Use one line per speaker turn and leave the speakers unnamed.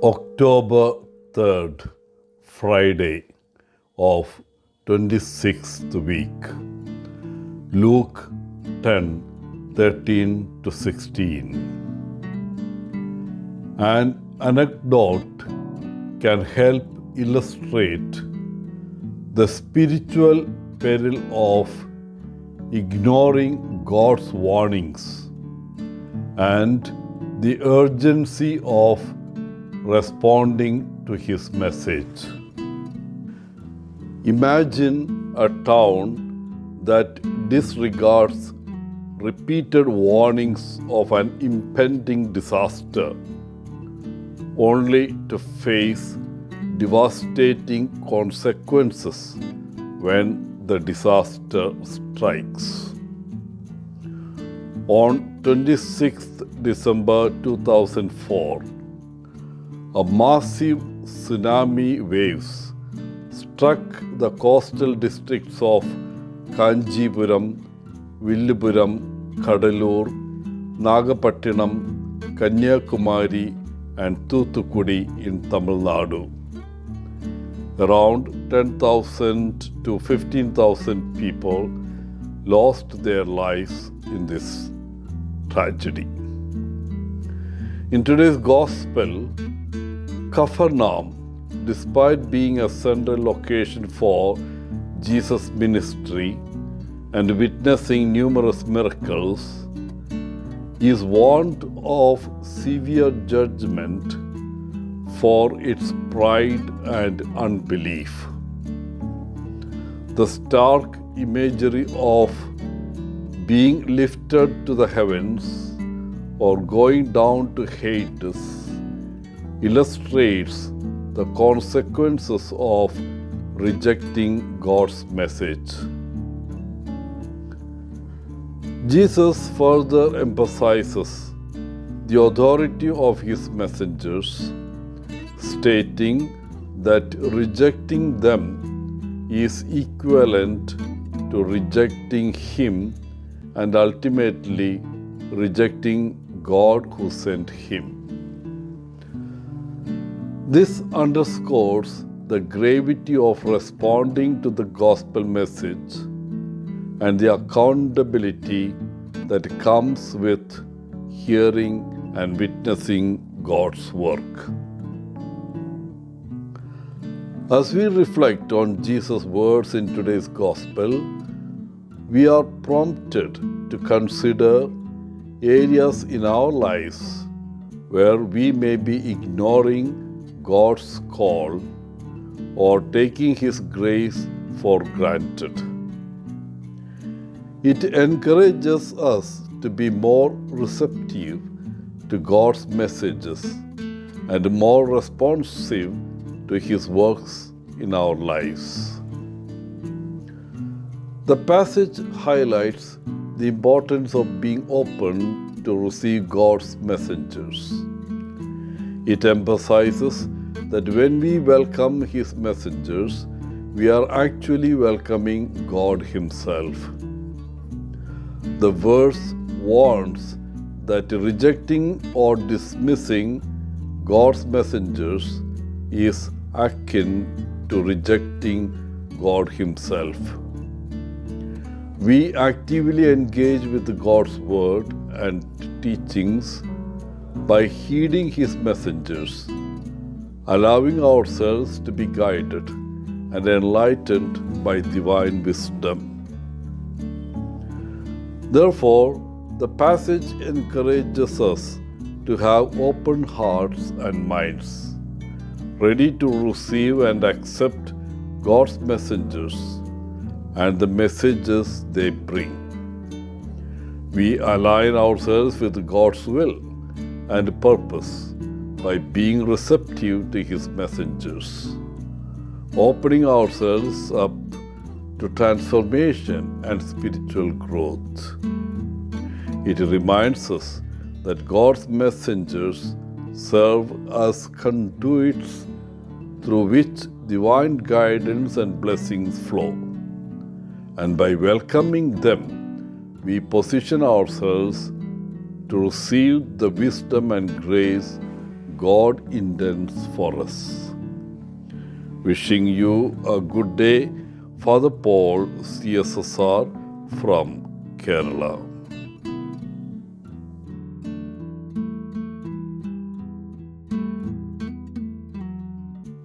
October 3rd, Friday of 26th week. Luke 10:13-16. An anecdote can help illustrate the spiritual peril of ignoring God's warnings and the urgency of responding to His message. Imagine a town that disregards repeated warnings of an impending disaster, only to face devastating consequences when the disaster strikes. On 26th December 2004, a massive tsunami waves struck the coastal districts of Kanjipuram, Villupuram, Kadalur, Nagapattinam, Kanyakumari, and Thoothukudi in Tamil Nadu. Around 10,000 to 15,000 people lost their lives in this tragedy. In today's Gospel, Capernaum, despite being a central location for Jesus' ministry and witnessing numerous miracles, is warned of severe judgment for its pride and unbelief. The stark imagery of being lifted to the heavens or going down to Hades illustrates the consequences of rejecting God's message. Jesus further emphasizes the authority of His messengers, stating that rejecting them is equivalent to rejecting Him and ultimately rejecting God who sent Him. This underscores the gravity of responding to the gospel message and the accountability that comes with hearing and witnessing God's work. As we reflect on Jesus' words in today's gospel, we are prompted to consider areas in our lives where we may be ignoring God's call or taking His grace for granted. It encourages us to be more receptive to God's messages and more responsive to His works in our lives. The passage highlights the importance of being open to receive God's messengers. It emphasizes that when we welcome His messengers, we are actually welcoming God Himself. The verse warns that rejecting or dismissing God's messengers is akin to rejecting God Himself. We actively engage with God's Word and teachings by heeding His messengers, allowing ourselves to be guided and enlightened by divine wisdom. Therefore, the passage encourages us to have open hearts and minds, ready to receive and accept God's messengers and the messages they bring. We align ourselves with God's will and purpose by being receptive to His messengers, opening ourselves up to transformation and spiritual growth. It reminds us that God's messengers serve as conduits through which divine guidance and blessings flow. And by welcoming them, we position ourselves to receive the wisdom and grace God intends for us. Wishing you a good day, Father Paul, CSSR from Kerala.